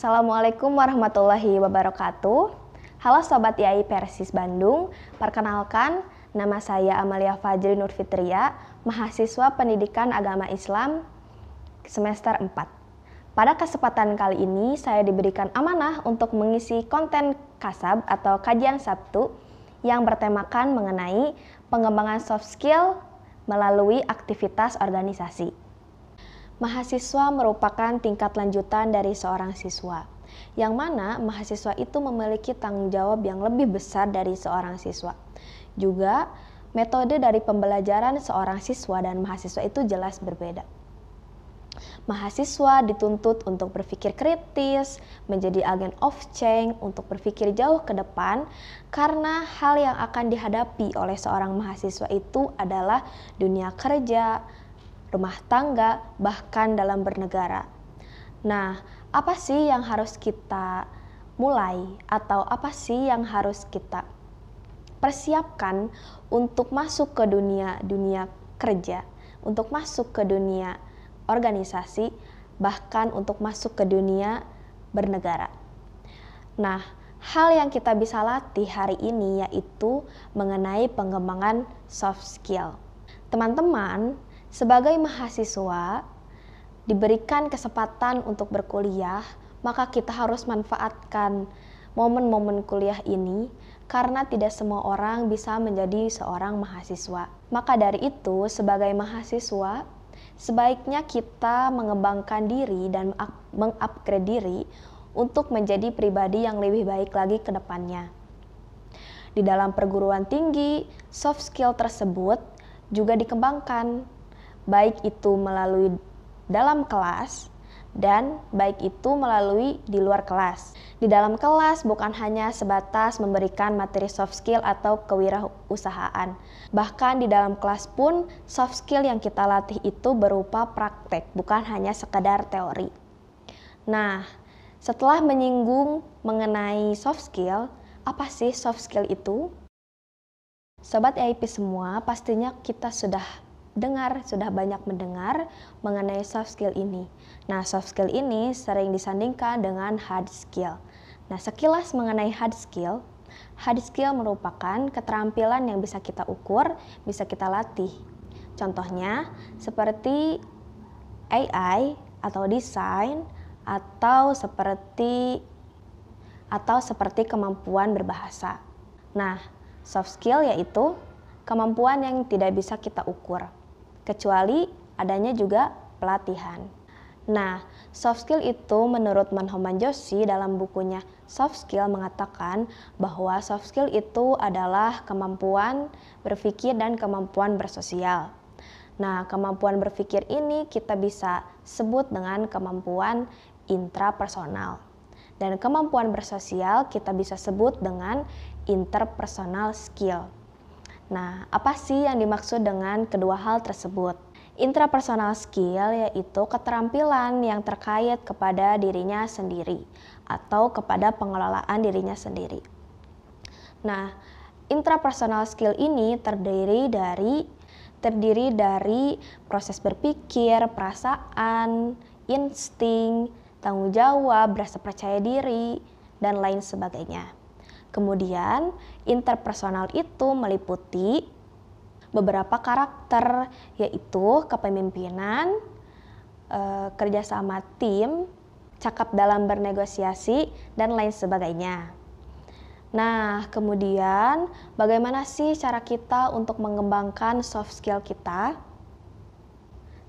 Assalamualaikum warahmatullahi wabarakatuh. Halo Sobat IAI Persis Bandung, perkenalkan nama saya Amalia Fajri Nurfitria, mahasiswa Pendidikan Agama Islam semester 4. Pada kesempatan kali ini saya diberikan amanah untuk mengisi konten kasab atau kajian Sabtu yang bertemakan mengenai pengembangan soft skill melalui aktivitas organisasi. Mahasiswa merupakan tingkat lanjutan dari seorang siswa, yang mana mahasiswa itu memiliki tanggung jawab yang lebih besar dari seorang siswa. Juga, metode dari pembelajaran seorang siswa dan mahasiswa itu jelas berbeda. Mahasiswa dituntut untuk berpikir kritis, menjadi agen of change, untuk berpikir jauh ke depan, karena hal yang akan dihadapi oleh seorang mahasiswa itu adalah dunia kerja, rumah tangga, bahkan dalam bernegara. Nah, apa sih yang harus kita mulai atau apa sih yang harus kita persiapkan untuk masuk ke dunia kerja, untuk masuk ke dunia organisasi, bahkan untuk masuk ke dunia bernegara. Nah, hal yang kita bisa latih hari ini yaitu mengenai pengembangan soft skill. Teman-teman, sebagai mahasiswa, diberikan kesempatan untuk berkuliah, maka kita harus manfaatkan momen-momen kuliah ini karena tidak semua orang bisa menjadi seorang mahasiswa. Maka dari itu, sebagai mahasiswa, sebaiknya kita mengembangkan diri dan mengupgrade diri untuk menjadi pribadi yang lebih baik lagi ke depannya. Di dalam perguruan tinggi, soft skill tersebut juga dikembangkan, baik itu melalui dalam kelas dan baik itu melalui di luar kelas. Di dalam kelas bukan hanya sebatas memberikan materi soft skill atau kewirausahaan. Bahkan di dalam kelas pun soft skill yang kita latih itu berupa praktek, bukan hanya sekedar teori. Nah, setelah menyinggung mengenai soft skill, apa sih soft skill itu? Sobat EIP semua, pastinya kita sudah banyak mendengar mengenai soft skill ini. Nah, soft skill ini sering disandingkan dengan hard skill. Nah, sekilas mengenai hard skill merupakan keterampilan yang bisa kita ukur, bisa kita latih. Contohnya, seperti AI atau desain atau seperti kemampuan berbahasa. Nah, soft skill yaitu kemampuan yang tidak bisa kita ukur, kecuali adanya juga pelatihan. Nah, soft skill itu menurut Manho Manjoshi dalam bukunya Soft Skill mengatakan bahwa soft skill itu adalah kemampuan berpikir dan kemampuan bersosial. Nah, kemampuan berpikir ini kita bisa sebut dengan kemampuan intrapersonal. Dan kemampuan bersosial kita bisa sebut dengan interpersonal skill. Nah, apa sih yang dimaksud dengan kedua hal tersebut? Intrapersonal skill yaitu keterampilan yang terkait kepada dirinya sendiri atau kepada pengelolaan dirinya sendiri. Nah, intrapersonal skill ini terdiri dari proses berpikir, perasaan, insting, tanggung jawab, rasa percaya diri, dan lain sebagainya. Kemudian, interpersonal itu meliputi beberapa karakter, yaitu kepemimpinan, kerjasama tim, cakap dalam bernegosiasi, dan lain sebagainya. Nah, kemudian bagaimana sih cara kita untuk mengembangkan soft skill kita?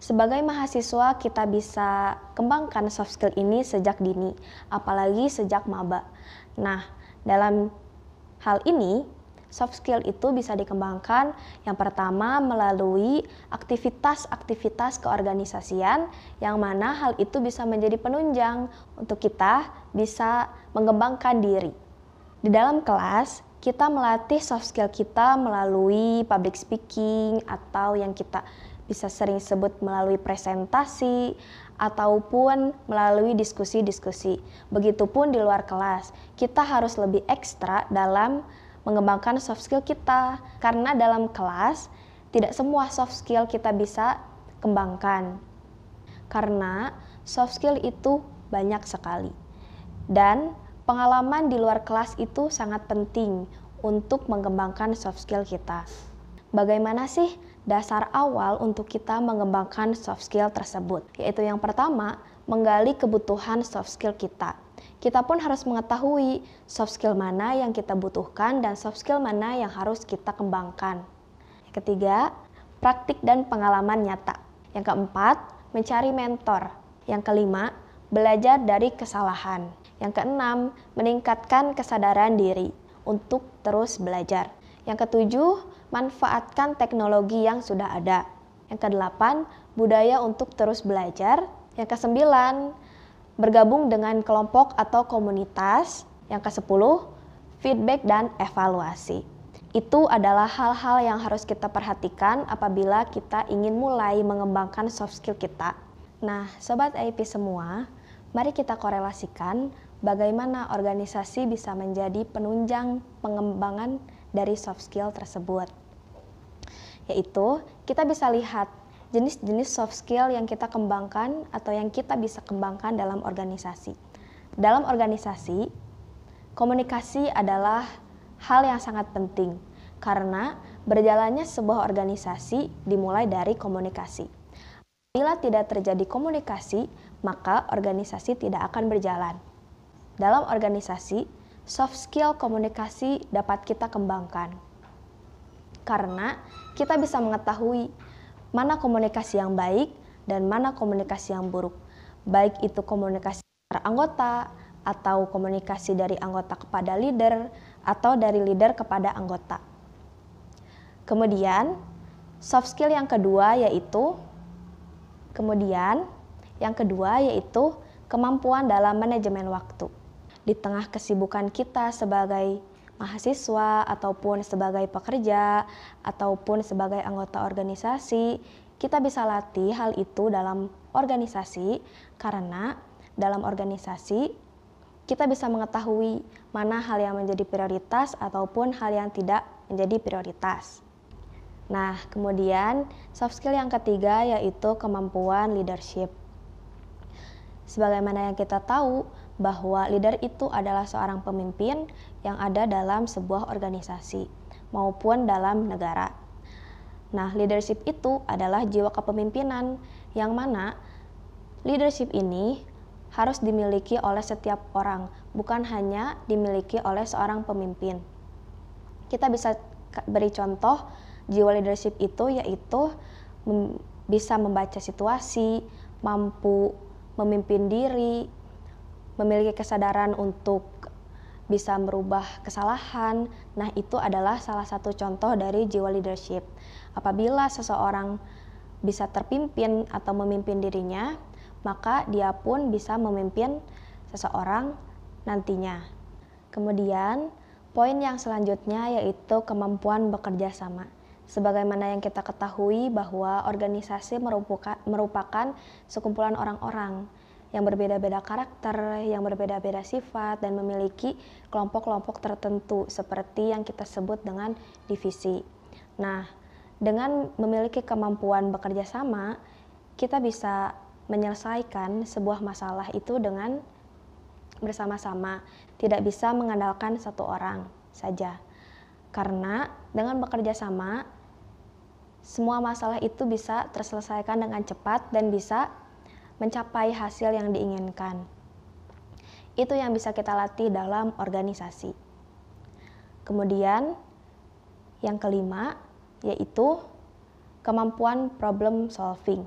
Sebagai mahasiswa, kita bisa kembangkan soft skill ini sejak dini, apalagi sejak maba. Nah, dalam hal ini, soft skill itu bisa dikembangkan yang pertama melalui aktivitas-aktivitas keorganisasian yang mana hal itu bisa menjadi penunjang untuk kita bisa mengembangkan diri. Di dalam kelas, kita melatih soft skill kita melalui public speaking atau yang kita bisa sering sebut melalui presentasi ataupun melalui diskusi-diskusi. Begitupun di luar kelas, kita harus lebih ekstra dalam mengembangkan soft skill kita, karena dalam kelas tidak semua soft skill kita bisa kembangkan, karena soft skill itu banyak sekali. Dan pengalaman di luar kelas itu sangat penting untuk mengembangkan soft skill kita. Bagaimana sih dasar awal untuk kita mengembangkan soft skill tersebut? Yaitu yang pertama, menggali kebutuhan soft skill kita. Kita pun harus mengetahui soft skill mana yang kita butuhkan dan soft skill mana yang harus kita kembangkan. Yang ketiga, praktik dan pengalaman nyata. Yang keempat, mencari mentor. Yang kelima, belajar dari kesalahan. Yang keenam, meningkatkan kesadaran diri untuk terus belajar. Yang ketujuh, manfaatkan teknologi yang sudah ada. Yang kedelapan, budaya untuk terus belajar. Yang kesembilan, bergabung dengan kelompok atau komunitas. Yang kesepuluh, feedback dan evaluasi. Itu adalah hal-hal yang harus kita perhatikan apabila kita ingin mulai mengembangkan soft skill kita. Nah, Sobat IP semua, mari kita korelasikan bagaimana organisasi bisa menjadi penunjang pengembangan dari soft skill tersebut. Yaitu, kita bisa lihat jenis-jenis soft skill yang kita kembangkan atau yang kita bisa kembangkan dalam organisasi. Dalam organisasi, komunikasi adalah hal yang sangat penting karena berjalannya sebuah organisasi dimulai dari komunikasi. Bila tidak terjadi komunikasi, maka organisasi tidak akan berjalan. Dalam organisasi, soft skill komunikasi dapat kita kembangkan. Karena kita bisa mengetahui mana komunikasi yang baik dan mana komunikasi yang buruk. Baik itu komunikasi antar anggota, atau komunikasi dari anggota kepada leader, atau dari leader kepada anggota. Kemudian, soft skill yang kedua yaitu kemampuan dalam manajemen waktu. Di tengah kesibukan kita sebagai mahasiswa, ataupun sebagai pekerja, ataupun sebagai anggota organisasi, kita bisa latih hal itu dalam organisasi, karena dalam organisasi kita bisa mengetahui mana hal yang menjadi prioritas ataupun hal yang tidak menjadi prioritas. Nah, kemudian soft skill yang ketiga yaitu kemampuan leadership. Sebagaimana yang kita tahu bahwa leader itu adalah seorang pemimpin yang ada dalam sebuah organisasi maupun dalam negara. Nah, leadership itu adalah jiwa kepemimpinan yang mana leadership ini harus dimiliki oleh setiap orang, bukan hanya dimiliki oleh seorang pemimpin. Kita bisa beri contoh jiwa leadership itu yaitu bisa membaca situasi, mampu memimpin diri, memiliki kesadaran untuk bisa merubah kesalahan. Nah, itu adalah salah satu contoh dari jiwa leadership. Apabila seseorang bisa terpimpin atau memimpin dirinya, maka dia pun bisa memimpin seseorang nantinya. Kemudian, poin yang selanjutnya yaitu kemampuan bekerja sama. Sebagaimana yang kita ketahui bahwa organisasi merupakan sekumpulan orang-orang yang berbeda-beda karakter, yang berbeda-beda sifat, dan memiliki kelompok-kelompok tertentu seperti yang kita sebut dengan divisi. Nah, dengan memiliki kemampuan bekerja sama, kita bisa menyelesaikan sebuah masalah itu dengan bersama-sama, tidak bisa mengandalkan satu orang saja. Karena dengan bekerja sama, semua masalah itu bisa terselesaikan dengan cepat dan bisa mencapai hasil yang diinginkan. Itu yang bisa kita latih dalam organisasi. Kemudian, yang kelima yaitu kemampuan problem solving.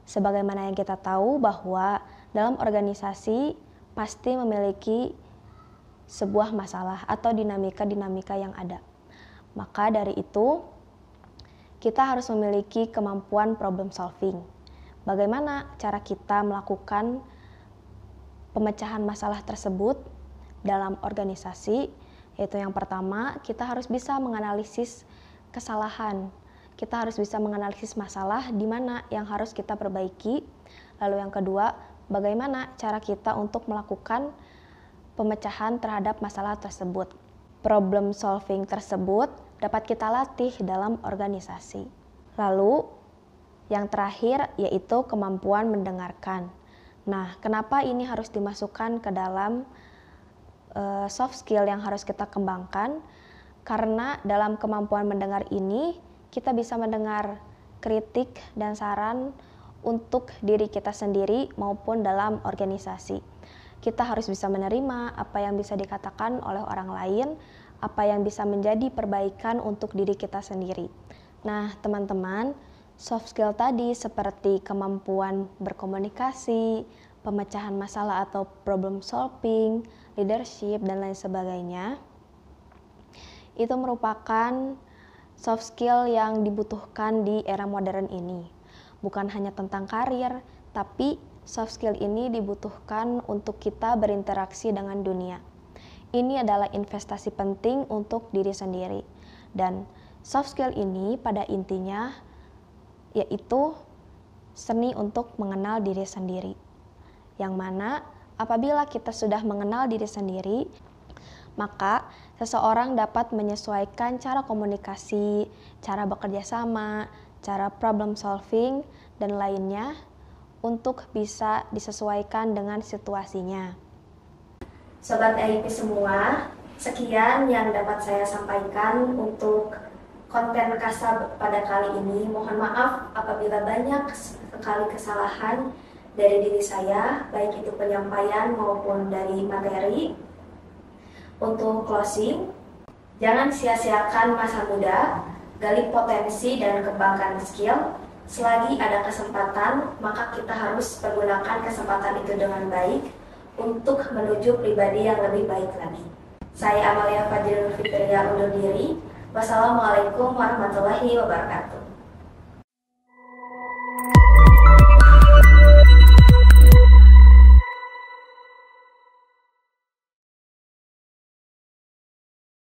Sebagaimana yang kita tahu bahwa dalam organisasi pasti memiliki sebuah masalah atau dinamika-dinamika yang ada. Maka dari itu, kita harus memiliki kemampuan problem solving. Bagaimana cara kita melakukan pemecahan masalah tersebut dalam organisasi? Yaitu yang pertama, kita harus bisa menganalisis kesalahan. Kita harus bisa menganalisis masalah di mana yang harus kita perbaiki. Lalu yang kedua, bagaimana cara kita untuk melakukan pemecahan terhadap masalah tersebut. Problem solving tersebut dapat kita latih dalam organisasi. Lalu, yang terakhir yaitu kemampuan mendengarkan. Nah, kenapa ini harus dimasukkan ke dalam soft skill yang harus kita kembangkan, karena dalam kemampuan mendengar ini kita bisa mendengar kritik dan saran untuk diri kita sendiri maupun dalam organisasi. Kita harus bisa menerima apa yang bisa dikatakan oleh orang lain, apa yang bisa menjadi perbaikan untuk diri kita sendiri. Nah, teman-teman, soft skill tadi seperti kemampuan berkomunikasi, pemecahan masalah atau problem solving, leadership, dan lain sebagainya, itu merupakan soft skill yang dibutuhkan di era modern ini. Bukan hanya tentang karir, tapi soft skill ini dibutuhkan untuk kita berinteraksi dengan dunia. Ini adalah investasi penting untuk diri sendiri. Dan soft skill ini pada intinya yaitu seni untuk mengenal diri sendiri. Yang mana apabila kita sudah mengenal diri sendiri, maka seseorang dapat menyesuaikan cara komunikasi, cara bekerja sama, cara problem solving, dan lainnya untuk bisa disesuaikan dengan situasinya. Sobat EIP semua, sekian yang dapat saya sampaikan untuk konten Kasab pada kali ini. Mohon maaf apabila banyak sekali kesalahan dari diri saya, baik itu penyampaian maupun dari materi. Untuk closing, jangan sia-siakan masa muda, gali potensi dan kembangkan skill. Selagi ada kesempatan, maka kita harus menggunakan kesempatan itu dengan baik untuk menuju pribadi yang lebih baik lagi. Saya Amalia Fajrul Fitria undur diri. Wassalamualaikum warahmatullahi wabarakatuh.